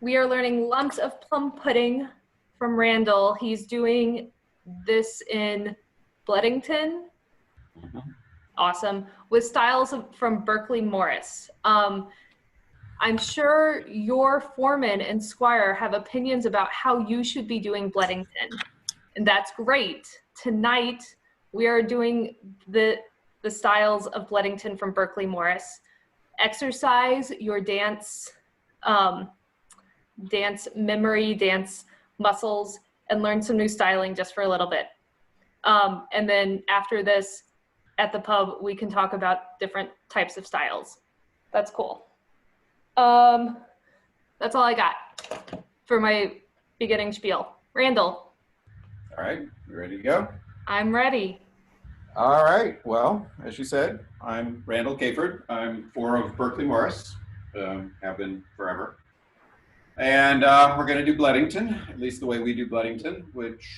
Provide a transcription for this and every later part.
We are learning lumps of plum pudding from Randall. He's doing this in Bledington. Awesome. With styles from Berkeley Morris. I'm sure your foreman and squire have opinions about how you should be doing Bledington, and that's great. Tonight, we are doing the styles of Bledington from Berkeley Morris. Exercise your dance memory, dance muscles, and learn some new styling just for a little bit. And then after this, at the pub, we can talk about different types of styles. That's cool. That's all I got for my beginning spiel. Randall. All right, you ready to go? I'm ready. All right, well, as you said, I'm Randall Cayford. I'm fore of Berkeley Morris, have been forever. And we're going to do Bledington, at least the way we do Bledington, which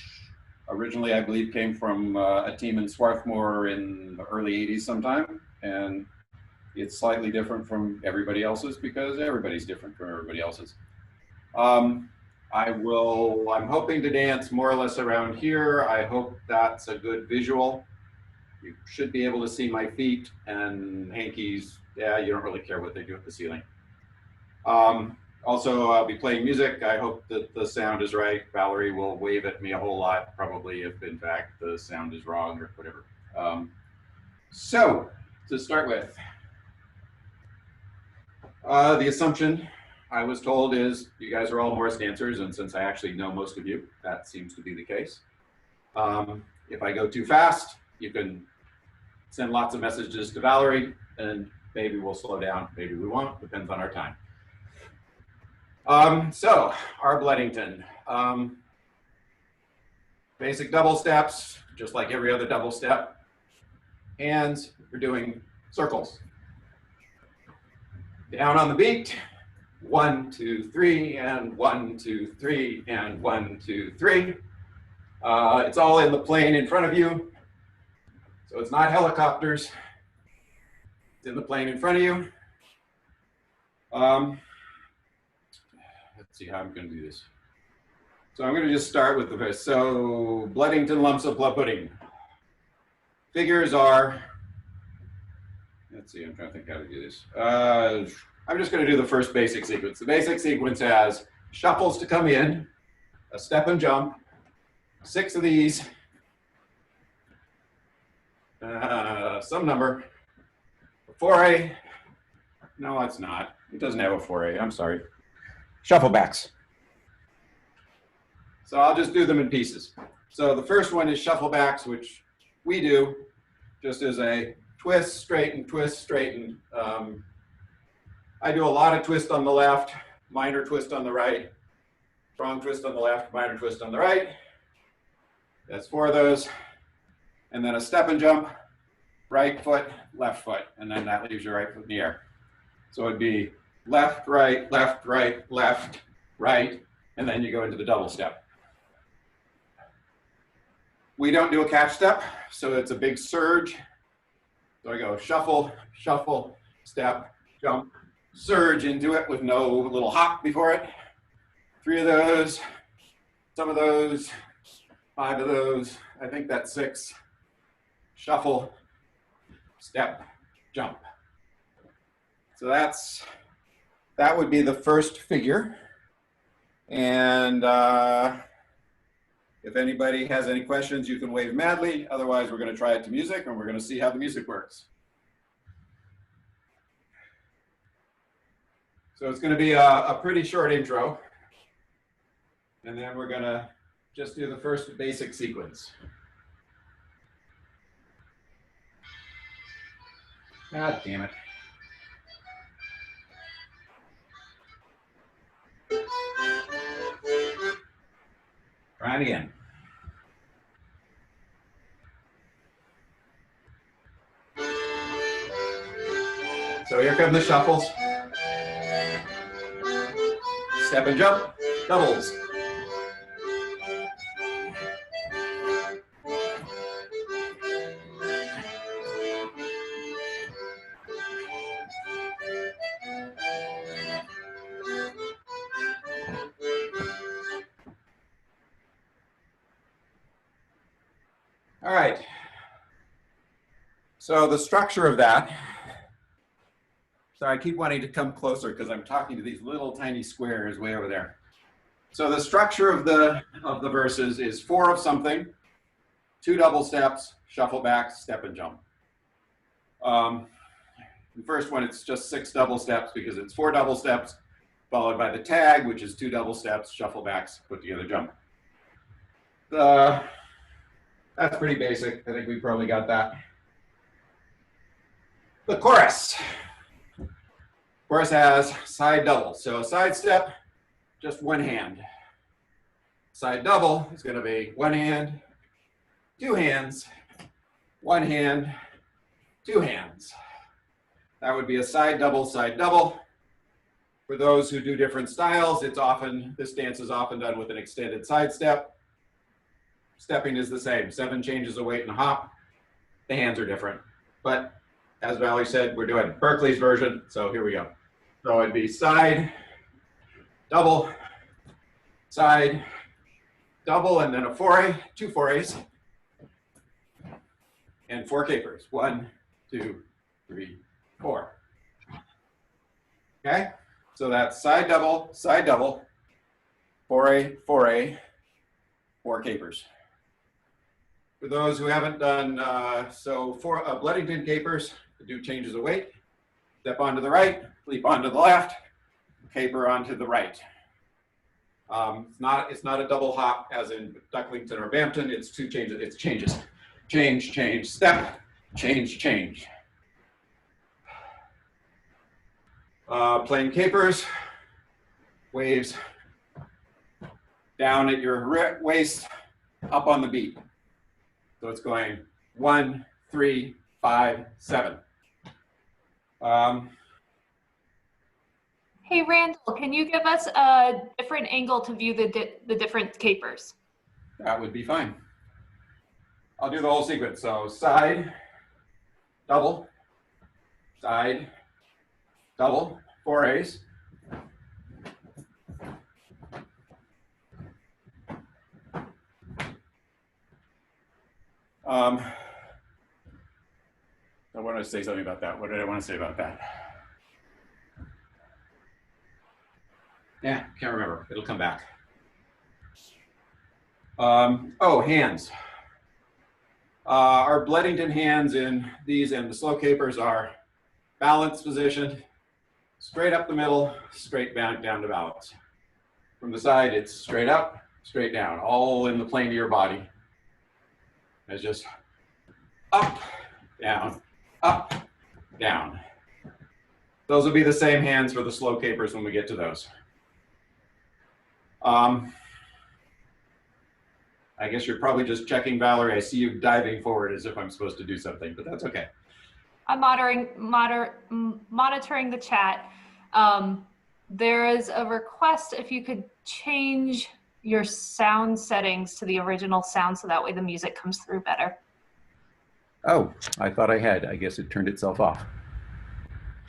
originally I believe came from a team in Swarthmore in the early 80s sometime. And it's slightly different from everybody else's because everybody's different from everybody else's. I'm hoping to dance more or less around here. I hope that's a good visual. You should be able to see my feet and hankies. Yeah, you don't really care what they do at the ceiling. Also, I'll be playing music. I hope that the sound is right. Valerie will wave at me a whole lot, probably, if in fact the sound is wrong or whatever. So, to start with, the assumption I was told is you guys are all Morris dancers, and since I actually know most of you, that seems to be the case. If I go too fast, you can send lots of messages to Valerie, and maybe we'll slow down, maybe we won't, depends on our time. So, our Bledington. Basic double steps, just like every other double step. Hands, we're doing circles. Down on the beat, 1, 2, 3, and 1, 2, 3, and 1, 2, 3. It's all in the plane in front of you. So it's not helicopters. It's in the plane in front of you. Let's see how I'm going to do this. So I'm going to just start with the first. So Bledington lumps of plum pudding. Figures are, let's see, I'm trying to think how to do this. I'm just going to do the first basic sequence. The basic sequence has shuffles to come in, a step and jump, 6 of these, some number, a fore. No, it's not. It doesn't have a fore. I'm sorry. Shuffle backs. So I'll just do them in pieces. So the first one is shuffle backs, which we do just as a twist, straighten, twist, straighten. I do a lot of twist on the left, minor twist on the right, strong twist on the left, minor twist on the right. That's 4 of those. And then a step and jump, right foot, and then that leaves your right foot in the air. So it'd be left, right, left, right, and then you go into the double step. We don't do a catch step, so it's a big surge. So I go shuffle, shuffle, step, jump, surge into it with no little hop before it. 3 of those, some of those, 5 of those, I think that's 6. Shuffle, step, jump. So that would be the first figure. And if anybody has any questions, you can wave madly. Otherwise, we're going to try it to music, and we're going to see how the music works. So it's going to be a pretty short intro. And then we're going to just do the first basic sequence. God damn it. Try it again. So here come the shuffles. Step and jump, doubles. All right. So the structure of that, sorry, I keep wanting to come closer because I'm talking to these little tiny squares way over there. So the structure of the verses is 4 of something, 2 double steps, shuffle back, step and jump. The first one, it's just 6 double steps because it's 4 double steps, followed by the tag, which is 2 double steps, shuffle backs, put together jump. That's pretty basic. I think we probably got that. The chorus. Chorus has side double. So side step, just 1 hand. Side double is going to be 1 hand, 2 hands, 1 hand, 2 hands. That would be a side double, side double. For those who do different styles, this dance is often done with an extended side step. Stepping is the same, 7 changes of weight and a hop. The hands are different. But as Valerie said, we're doing Berkeley's version, so here we go. So it'd be side, double, side, double, and then a fore, 2 fores, and 4 capers. 1, 2, 3, 4. Okay, so that's side double, fore, fore, 4 capers. For those who haven't done, for Bledington capers, do changes of weight, step onto the right, leap onto the left, caper onto the right. It's not a double hop as in Ducklington or Bampton, it's 2 changes, it's changes. Change, change, step, change, change. Plain capers, waves down at your waist, up on the beat. So it's going 1, 3, 5, 7. Hey, Randall, can you give us a different angle to view the different capers? That would be fine. I'll do the whole sequence. So side, double, side, double, 4As. I wanted to say something about that. What did I want to say about that? Yeah, can't remember. It'll come back. Oh, hands. Our Bledington hands in these and the slow capers are balanced position, straight up the middle, straight back down to balance. From the side, it's straight up, straight down, all in the plane of your body. It's just up, down, up, down. Those will be the same hands for the slow capers when we get to those. I guess you're probably just checking, Valerie. I see you diving forward as if I'm supposed to do something, but that's okay. I'm monitoring the chat. There is a request if you could change your sound settings to the original sound so that way the music comes through better. Oh, I thought I had. I guess it turned itself off.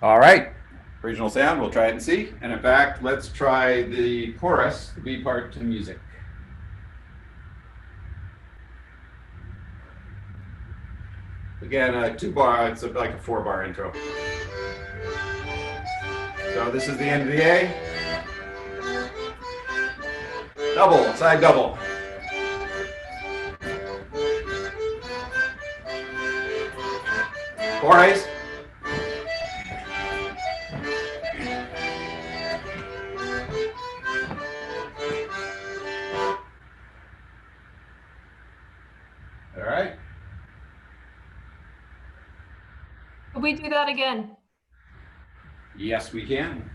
All right. Original sound, we'll try it and see. And in fact, let's try the chorus, the B part to music. Again, 2-bar, it's like a 4-bar intro. So this is the end of the A. Double, side double. Fores. All right. Could we do that again? Yes, we can.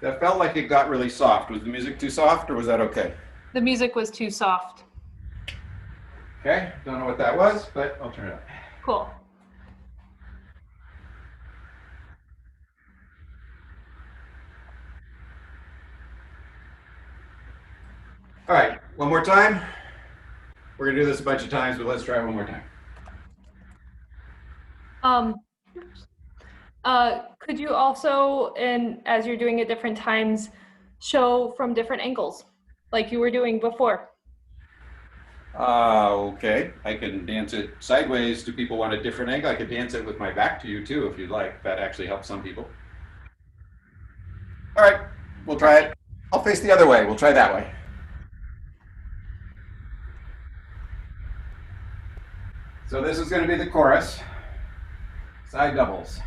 That felt like it got really soft. Was the music too soft or was that okay? The music was too soft. Okay, don't know what that was, but I'll turn it up. Cool. All right, one more time. We're gonna do this a bunch of times, but let's try it one more time. Could you also, and as you're doing it different times, show from different angles, like you were doing before? Okay, I can dance it sideways. Do people want a different angle? I could dance it with my back to you too, if you'd like. That actually helps some people. All right, we'll try it. I'll face the other way. We'll try that way. So this is going to be the chorus. Side doubles.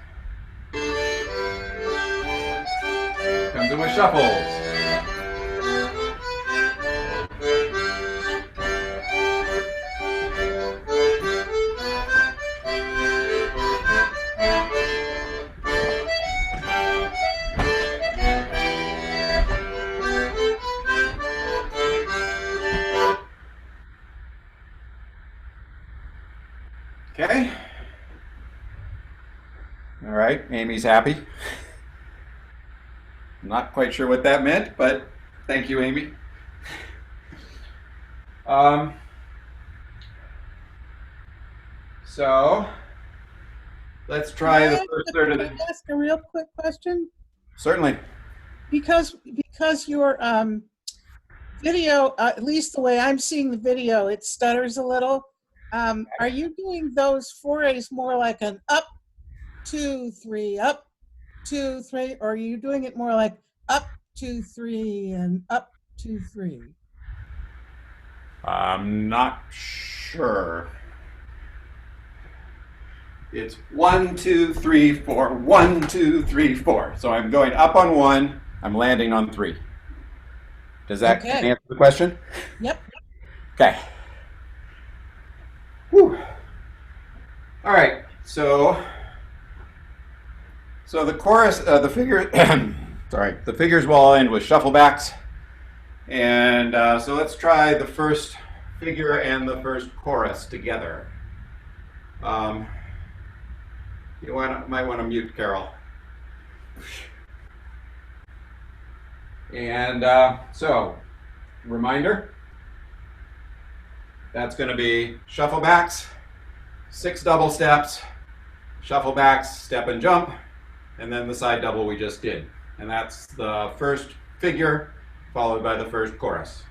Comes in with shuffles. Okay. All right, Amy's happy. I'm not quite sure what that meant, but thank you, Amy. So let's try the first third of the. Can I ask a real quick question? Certainly. Because your video, at least the way I'm seeing the video, it stutters a little. Are you doing those forays more like an up, 2, 3, up, 2, 3, or are you doing it more like up, 2, 3, and up, 2, 3? I'm not sure. It's 1, 2, 3, 4, 1, 2, 3, 4. So I'm going up on 1, I'm landing on 3. Does that answer the question? Yep. Okay. Whew. All right, so the chorus, the figure, sorry, the figures will all end with shufflebacks. And so let's try the first figure and the first chorus together. You might want to mute Carol. And so, reminder, that's going to be shufflebacks, 6 double steps, shufflebacks, step and jump, and then the side double we just did. And that's the first figure followed by the first chorus.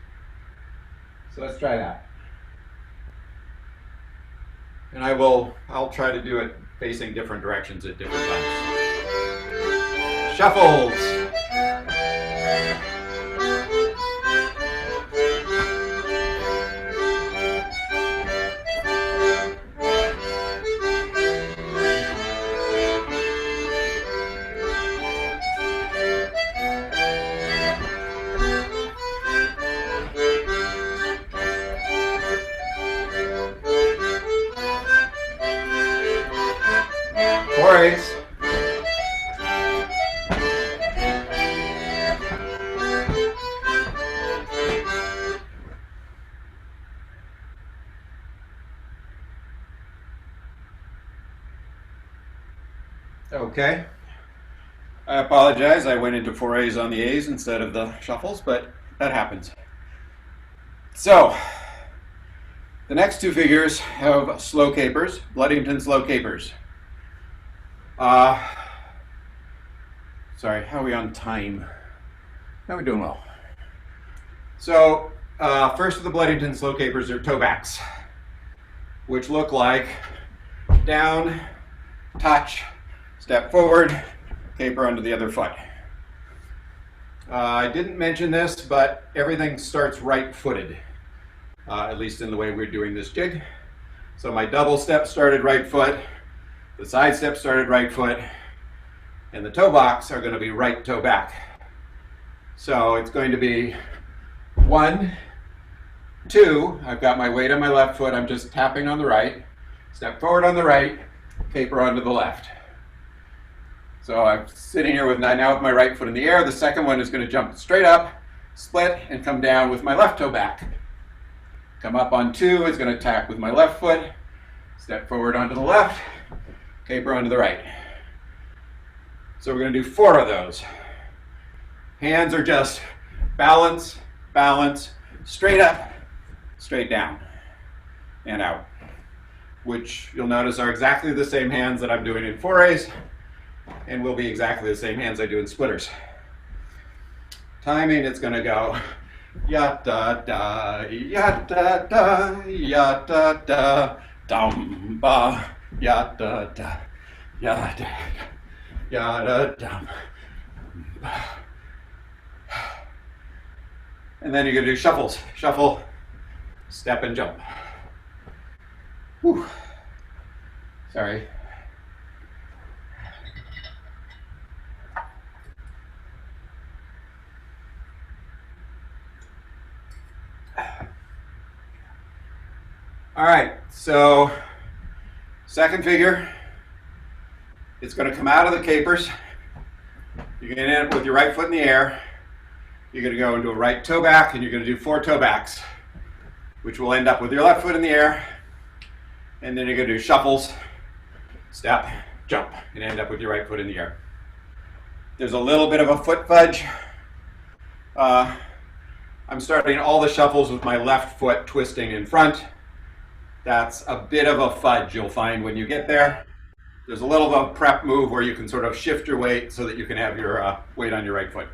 So let's try that. And I'll try to do it facing different directions at different times. Shuffles. Forays. Okay. I apologize. I went into forays on the A's instead of the shuffles, but that happens. So, the next 2 figures have slow capers, Bledington slow capers. Sorry, how are we on time? How are we doing well? So, first of the Bledington slow capers are toe backs, which look like down, touch, step forward, caper onto the other foot. I didn't mention this, but everything starts right-footed, at least in the way we're doing this jig. So my double step started right foot, the side step started right foot, and the toe box are going to be right toe back. So it's going to be 1, 2, I've got my weight on my left foot, I'm just tapping on the right, step forward on the right, caper onto the left. So I'm sitting here with now with my right foot in the air. The second one is going to jump straight up, split, and come down with my left toe back. Come up on 2 is going to attack with my left foot. Step forward onto the left, caper onto the right. So we're going to do 4 of those. Hands are just balance, balance, straight up, straight down, and out. Which you'll notice are exactly the same hands that I'm doing in forays, and will be exactly the same hands I do in splitters. Timing, it's going to go ya-da-da, ya-da-da, ya-da-da, dum-ba, ya-da-da, ya-da-da, ya-da-dum. And then you're going to do shuffles. Shuffle, step, and jump. Whew. Sorry. All right, so second figure, it's going to come out of the capers. You're going to end up with your right foot in the air. You're going to go into a right toe back, and you're going to do 4 toe backs, which will end up with your left foot in the air. And then you're going to do shuffles, step, jump, and end up with your right foot in the air. There's a little bit of a foot fudge. I'm starting all the shuffles with my left foot twisting in front. That's a bit of a fudge you'll find when you get there. There's a little of a prep move where you can sort of shift your weight so that you can have your weight on your right foot.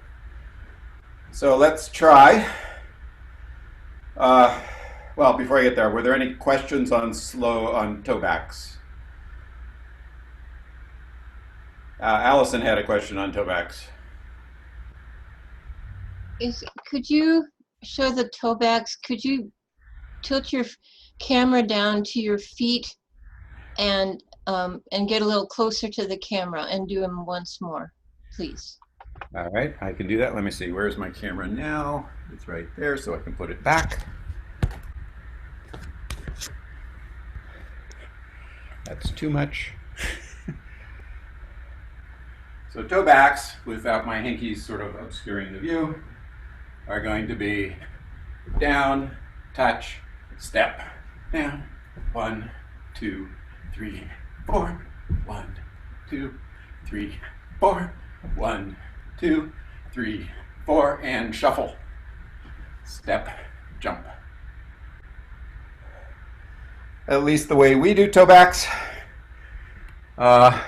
So let's try. Well, before I get there, were there any questions on toe backs? Allison had a question on toe backs. Could you show the toe backs? Could you tilt your camera down to your feet and get a little closer to the camera and do them once more, please? All right, I can do that. Let me see. Where's my camera now? It's right there, so I can put it back. That's too much. So toe backs, without my hankies sort of obscuring the view, are going to be down, touch, step, down, 1, 2, 3, 4, 1, 2, 3, 4, 1, 2, 3, 4, and shuffle, step, jump. At least the way we do toe backs. At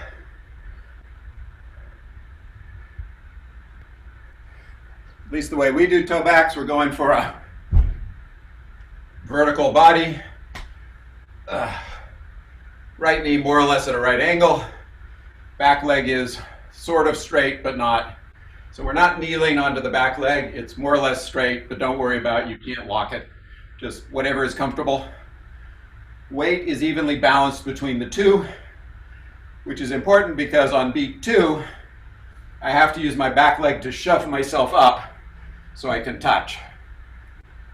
least the way we do toe backs, we're going for a vertical body. Right knee more or less at a right angle. Back leg is sort of straight, but not. So we're not kneeling onto the back leg. It's more or less straight, but don't worry about it. You can't lock it. Just whatever is comfortable. Weight is evenly balanced between the two, which is important because on beat 2, I have to use my back leg to shove myself up so I can touch.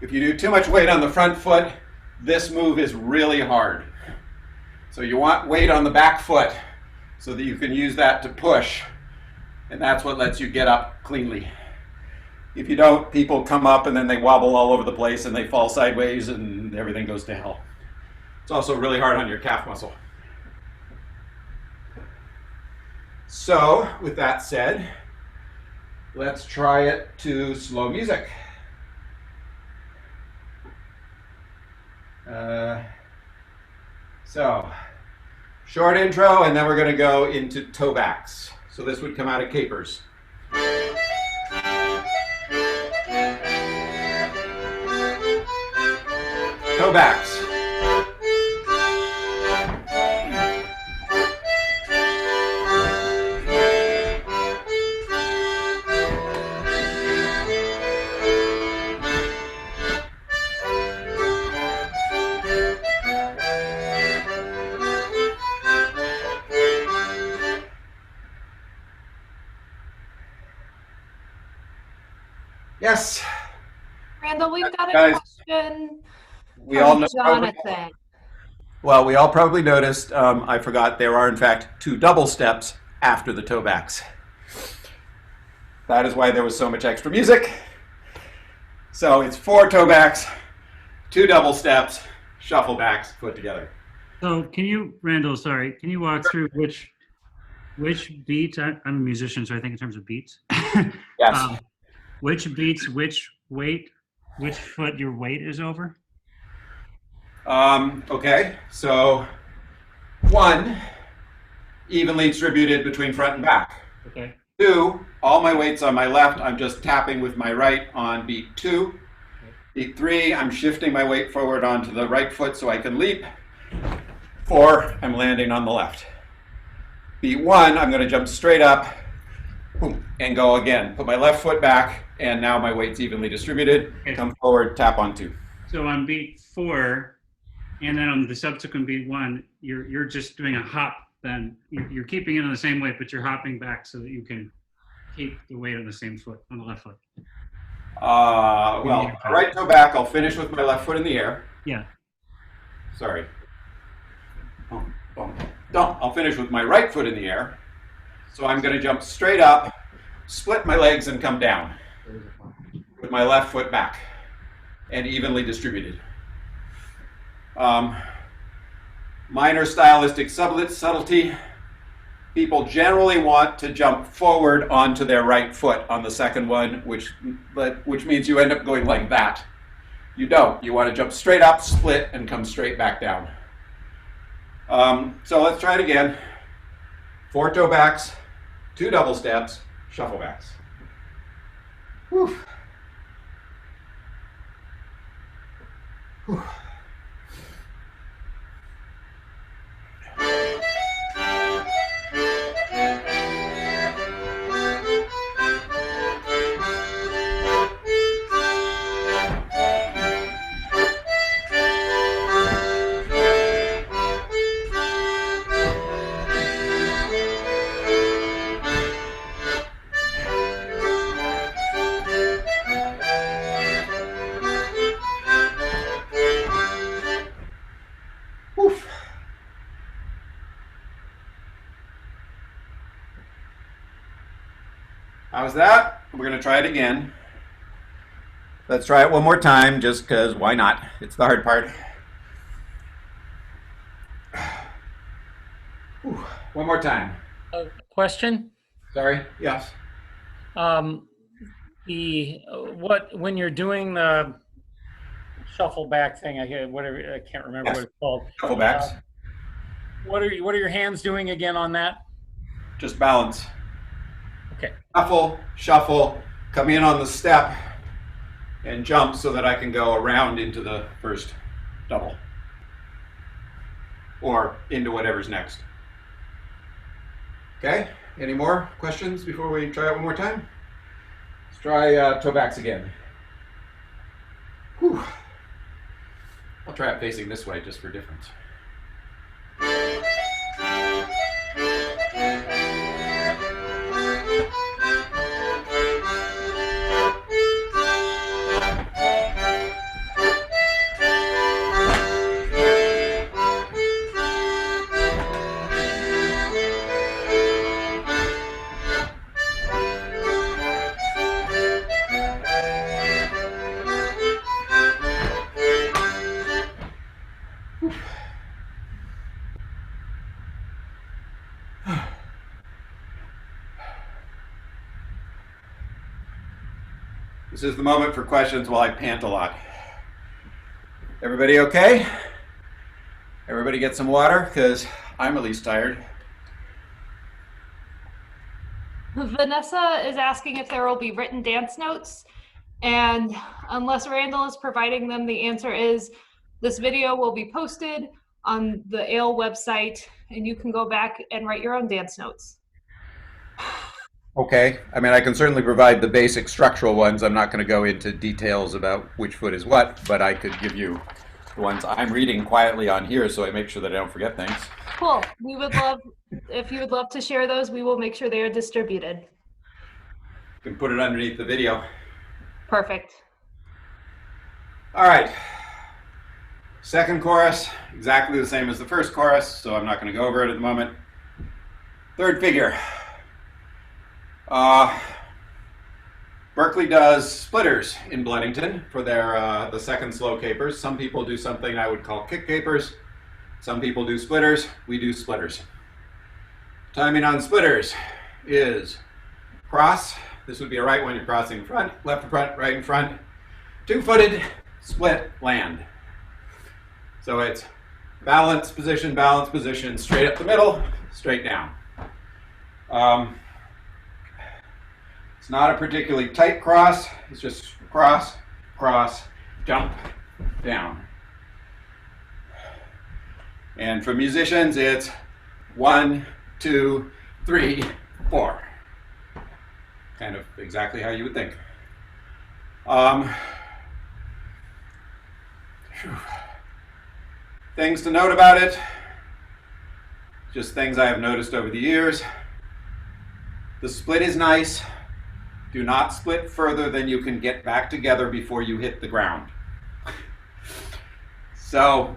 If you do too much weight on the front foot, this move is really hard. So you want weight on the back foot so that you can use that to push, and that's what lets you get up cleanly. If you don't, people come up and then they wobble all over the place and they fall sideways and everything goes to hell. It's also really hard on your calf muscle. So, with that said, let's try it to slow music. So, short intro, and then we're going to go into toe backs. So this would come out of capers. Toe backs. Yes. Randall, we've got a Guys, question we all know. Jonathan. Well, we all probably noticed, I forgot there are in fact 2 double steps after the toe backs. That is why there was so much extra music. So it's 4 toe backs, 2 double steps, shuffle backs, foot together. So can you, Randall, sorry, can you walk through which beats, I'm a musician, so I think in terms of beats. Yes. Which beats, which weight, which foot your weight is over? Okay, so 1, evenly distributed between front and back. Okay. 2, all my weight's on my left. I'm just tapping with my right on beat 2. Beat 3, I'm shifting my weight forward onto the right foot so I can leap. 4, I'm landing on the left. Beat 1, I'm going to jump straight up boom, and go again. Put my left foot back, and now my weight's evenly distributed. Okay. Come forward, tap on 2. So on beat 4, and then on the subsequent beat 1, you're just doing a hop. Then you're keeping it on the same weight, but you're hopping back so that you can keep the weight on the same foot, on the left foot. Well, right toe back, I'll finish with my left foot in the air. Yeah. Sorry. Boom, boom. No, I'll finish with my right foot in the air. So I'm going to jump straight up, split my legs, and come down with my left foot back and evenly distributed. Minor stylistic subtlety. People generally want to jump forward onto their right foot on the second one, which means you end up going like that. You don't. You want to jump straight up, split, and come straight back down. So let's try it again. 4 toe backs, 2 double steps, shuffle backs. Whew. Whew. How's that? We're going to try it again. Let's try it one more time, just because why not? It's the hard part. Whew. One more time. Question? Sorry? Yes. When you're doing the shuffle back thing, I can't remember Yes. what it's called. Shuffle backs. What are your hands doing again on that? Just balance. Okay. Shuffle, shuffle, come in on the step, and jump so that I can go around into the first double. Or into whatever's next. Okay, any more questions before we try it one more time? Let's try toe backs again. Whew. I'll try it facing this way just for difference. This is the moment for questions while I pant a lot. Everybody okay? Everybody get some water, because I'm at least tired. Vanessa is asking if there will be written dance notes, and unless Randall is providing them, the answer is this video will be posted on the Ale website, and you can go back and write your own dance notes. Okay, I mean, I can certainly provide the basic structural ones. I'm not going to go into details about which foot is what, but I could give you the ones I'm reading quietly on here so I make sure that I don't forget things. Cool. We would love, if you would love to share those, we will make sure they are distributed. You can put it underneath the video. Perfect. All right. Second chorus, exactly the same as the first chorus, so I'm not going to go over it at the moment. Third figure. Berkeley does splitters in Bledington for their the second slow capers. Some people do something I would call kick capers. Some people do splitters. We do splitters. Timing on splitters is cross. This would be a right when you're crossing front, left in front, right in front. Two-footed, split, land. So it's balance position, straight up the middle, straight down. It's not a particularly tight cross. It's just cross, cross, jump, down. And for musicians, it's 1, 2, 3, 4. Kind of exactly how you would think. Things to note about it, just things I have noticed over the years. The split is nice. Do not split further than you can get back together before you hit the ground. So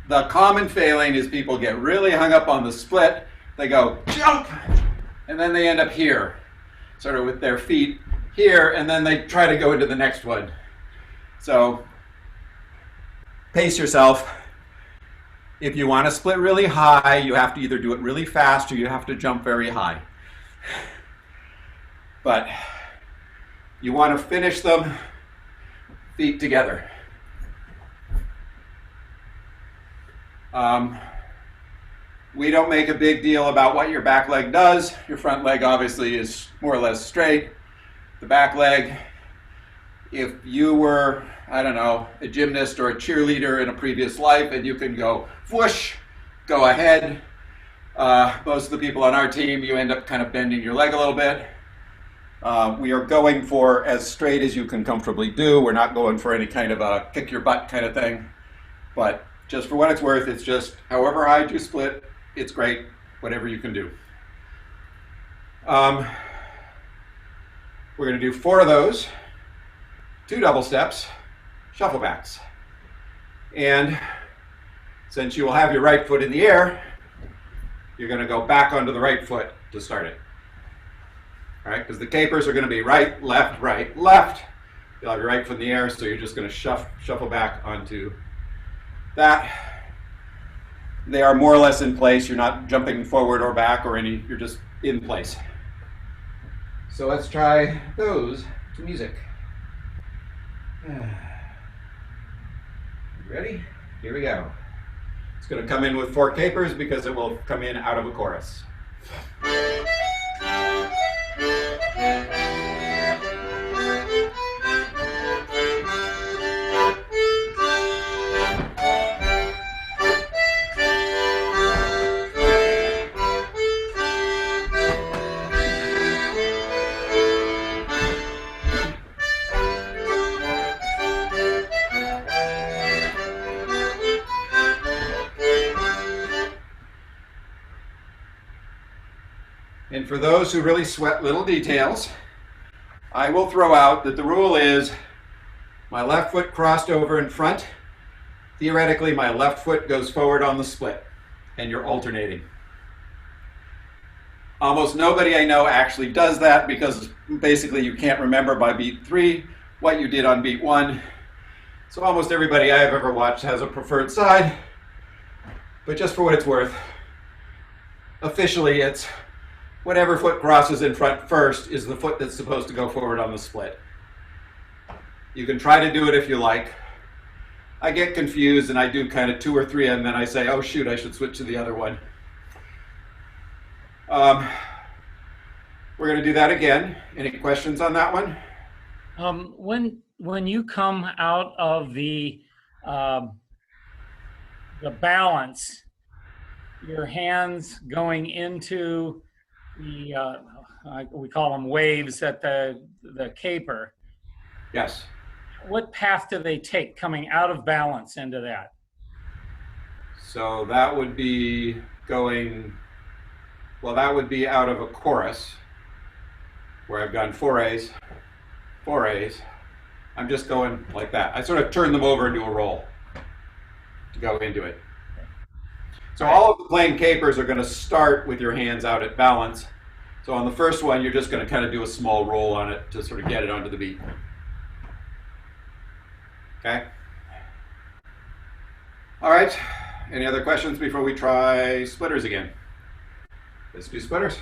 the common failing is people get really hung up on the split. They go jump, and then they end up here, sort of with their feet here, and then they try to go into the next one. So pace yourself. If you want to split really high, you have to either do it really fast or you have to jump very high. But you want to finish them feet together. We don't make a big deal about what your back leg does. Your front leg obviously is more or less straight. The back leg, if you were, I don't know, a gymnast or a cheerleader in a previous life and you can go whoosh, go ahead. Most of the people on our team, you end up kind of bending your leg a little bit. We are going for as straight as you can comfortably do. We're not going for any kind of a kick your butt kind of thing. But just for what it's worth, it's just however high you split, it's great, whatever you can do. We're going to do 4 of those, 2 double steps, shuffle backs. And since you will have your right foot in the air, you're going to go back onto the right foot to start it. All right, because the capers are going to be right, left, right, left. You'll have your right foot in the air, so you're just going to shuffle back onto that. They are more or less in place. You're not jumping forward or back or any, you're just in place. So let's try those to music. Ready? Here we go. It's going to come in with 4 capers because it will come in out of a chorus. And for those who really sweat little details, I will throw out that the rule is my left foot crossed over in front. Theoretically, my left foot goes forward on the split, and you're alternating. Almost nobody I know actually does that because basically you can't remember by beat 3 what you did on beat 1. So almost everybody I've ever watched has a preferred side. But just for what it's worth, officially it's whatever foot crosses in front first is the foot that's supposed to go forward on the split. You can try to do it if you like. I get confused and I do kind of 2 or 3 and then I say, oh shoot, I should switch to the other one. We're going to do that again. Any questions on that one? When you come out of the balance, your hands going into the we call them waves at the caper. Yes. What path do they take coming out of balance into that? So that would be going, well, that would be out of a chorus where I've gone 4 A's, 4 A's. I'm just going like that. I sort of turn them over into a roll to go into it. So all of the plain capers are going to start with your hands out at balance. So on the first one, you're just going to kind of do a small roll on it to sort of get it onto the beat. Okay? All right. Any other questions before we try splitters again? Let's do splitters.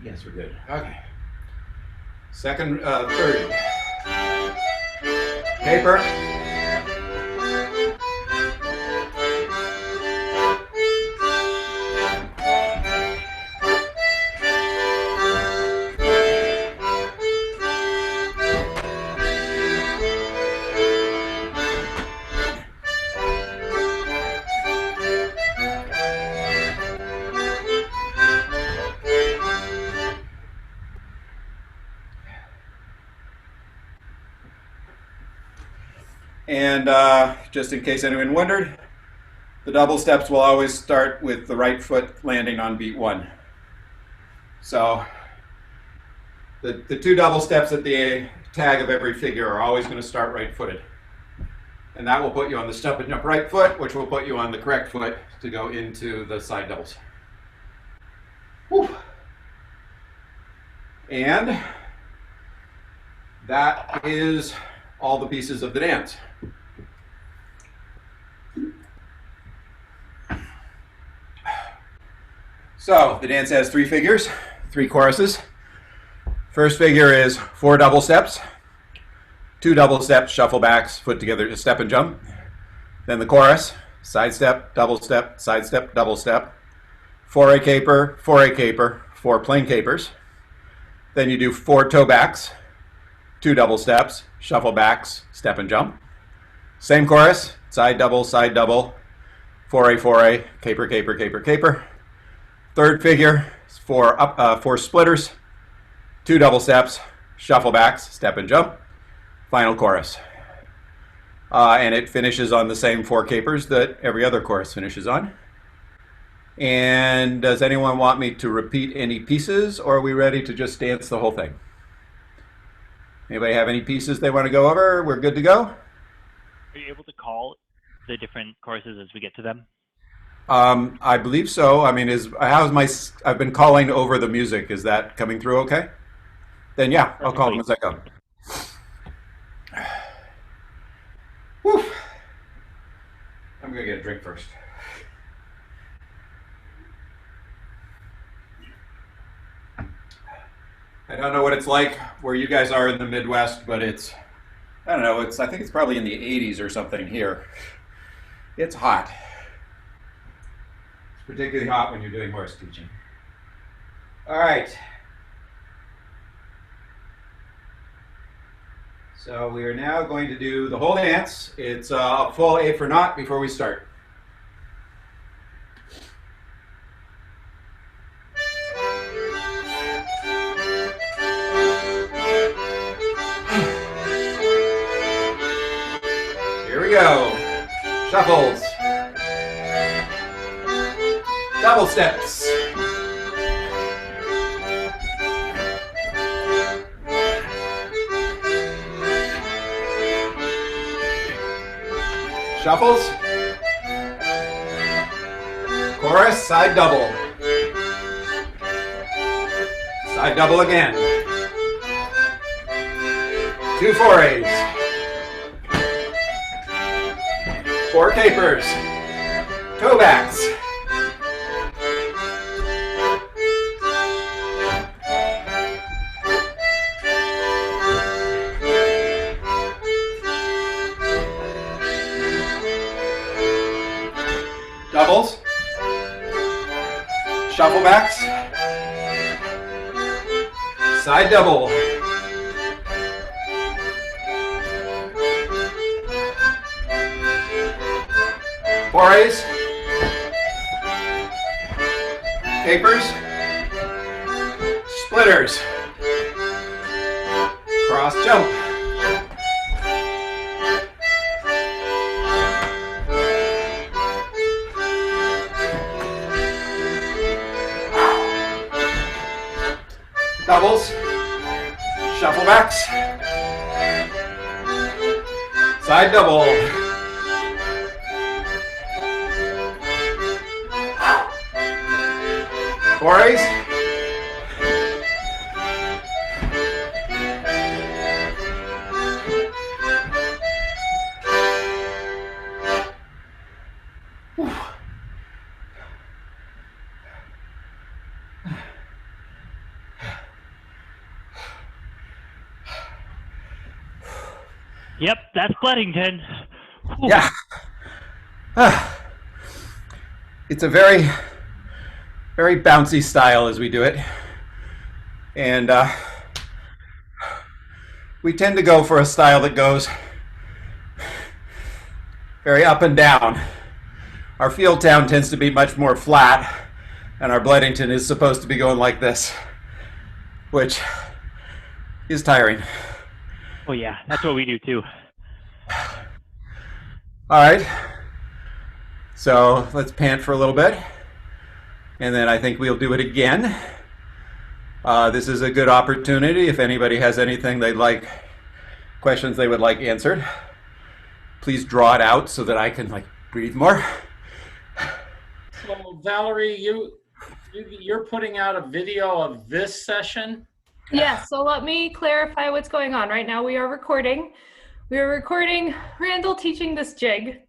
Yes, we're good. Okay. Third. Caper. And just in case anyone wondered, the double steps will always start with the right foot landing on beat 1. So the 2 double steps at the tag of every figure are always going to start right-footed. And that will put you on the step and jump right foot, which will put you on the correct foot to go into the side doubles. Whew. And that is all the pieces of the dance. So the dance has 3 figures, 3 choruses. First figure is 4 double steps, 2 double steps, shuffle backs, foot together to step and jump. Then the chorus, side step, double step, side step, double step. Fore caper, 4 plain capers. Then you do 4 toe backs, 2 double steps, shuffle backs, step and jump. Same chorus, side double, fore, caper, caper, caper, caper. Third figure is 4 splitters, 2 double steps, shuffle backs, step and jump. Final chorus. And it finishes on the same 4 capers that every other chorus finishes on. And does anyone want me to repeat any pieces, or are we ready to just dance the whole thing? Anybody have any pieces they want to go over? We're good to go? Are you able to call the different choruses as we get to them? I believe so. I mean, I've been calling over the music. Is that coming through okay? Then yeah, I'll call them as I go. Whew. I'm gonna get a drink first. I don't know what it's like where you guys are in the Midwest, but I don't know, I think it's probably in the 80s or something here. It's hot. It's particularly hot when you're doing horse teaching. All right. So we are now going to do the whole dance. It's a full A for naught before we start. Here we go. Shuffles. Double steps. Shuffles. Chorus, side double. Side double again. 2 forays. 4 capers. Toe backs. Doubles, shuffle backs, side double, forays, capers, splitters, cross jump. doubles, shuffle backs, side double. Forays. Yep, that's Bledington. Whew. Yeah. It's a very, very bouncy style as we do it. And we tend to go for a style that goes very up and down. Our Fieldtown tends to be much more flat, and our Bledington is supposed to be going like this, which is tiring. Oh yeah, that's what we do too. All right, so let's pant for a little bit, and then I think we'll do it again. This is a good opportunity. If anybody has anything they'd like, questions they would like answered, please draw it out so that I can like breathe more. So Valerie, you're putting out a video of this session? Yeah, so let me clarify what's going on. Right now we are recording. We are recording Randall teaching this jig.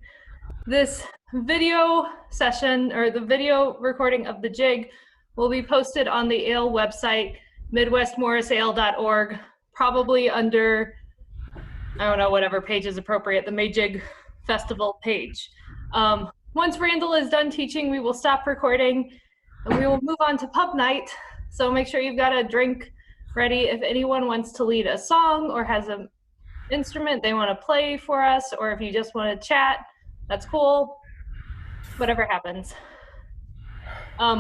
This video session, or the video recording of the jig, will be posted on the Ale website, MidwestMorrisAle.org, probably under, I don't know, whatever page is appropriate, the May Jig Festival page. Once Randall is done teaching, we will stop recording and we will move on to pub night. So make sure you've got a drink ready. If anyone wants to lead a song or has an instrument they want to play for us, or if you just want to chat, that's cool. Whatever happens.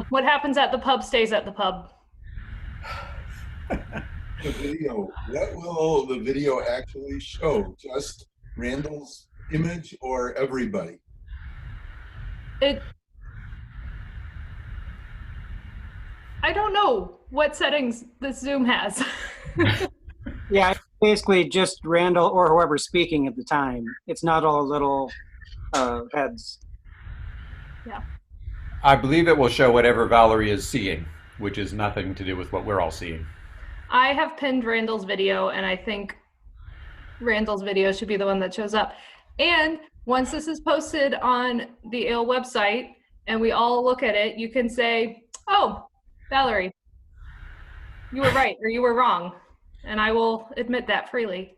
What happens at the pub stays at the pub. The video, what will the video actually show? Just Randall's image or everybody? I don't know what settings this Zoom has. Yeah, basically just Randall or whoever's speaking at the time. It's not all little heads. Yeah. I believe it will show whatever Valerie is seeing, which is nothing to do with what we're all seeing. I have pinned Randall's video, and I think Randall's video should be the one that shows up. And once this is posted on the Ale website and we all look at it, you can say, oh, Valerie, you were right or you were wrong. And I will admit that freely.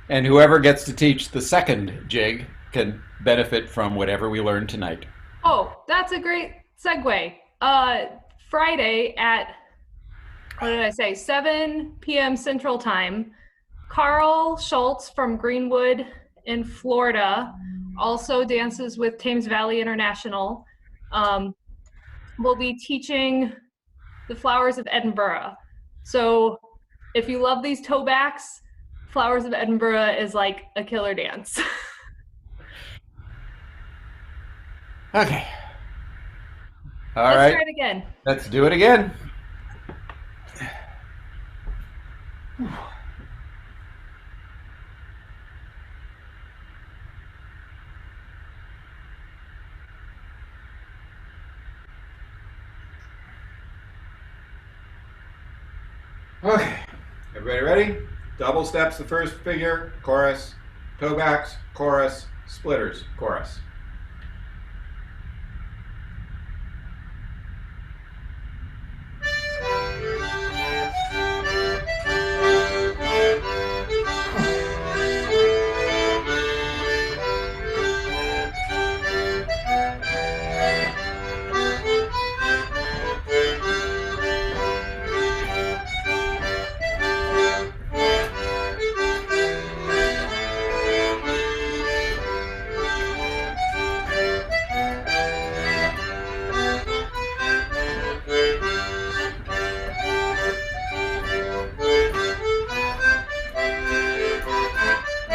And whoever gets to teach the second jig can benefit from whatever we learned tonight. Oh, that's a great segue. Friday at, what did I say, 7 p.m. Central Time, Carl Schultz from Greenwood in Florida also dances with Thames Valley International. Will be teaching the Flowers of Edinburgh. So if you love these toe backs, Flowers of Edinburgh is like a killer dance. Okay. Let's try it again. Let's do it again. Okay, everybody ready? Double steps the first figure, chorus, toe backs, chorus, splitters, chorus.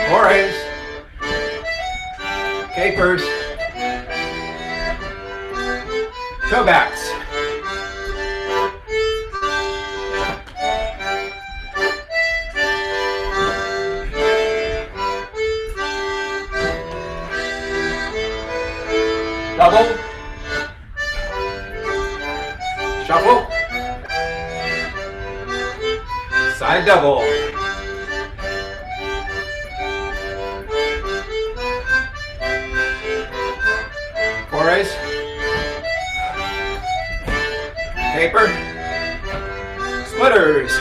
Forays, capers, toe backs, Side double. Forays. Caper. Splitters.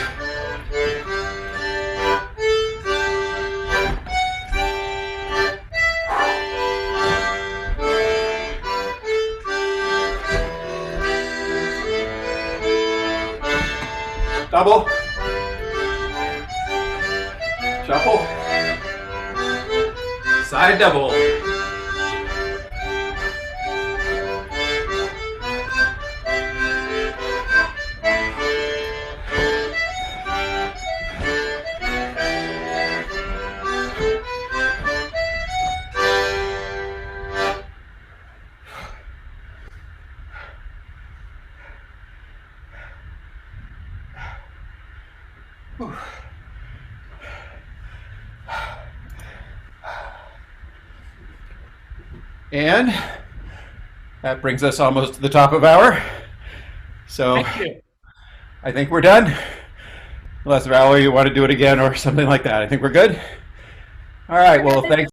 Double. Shuffle. Side double. And that brings us almost to the top of hour. So Thank you. I think we're done. Unless Valerie, you want to do it again or something like that. I think we're good. All right. Well, thanks.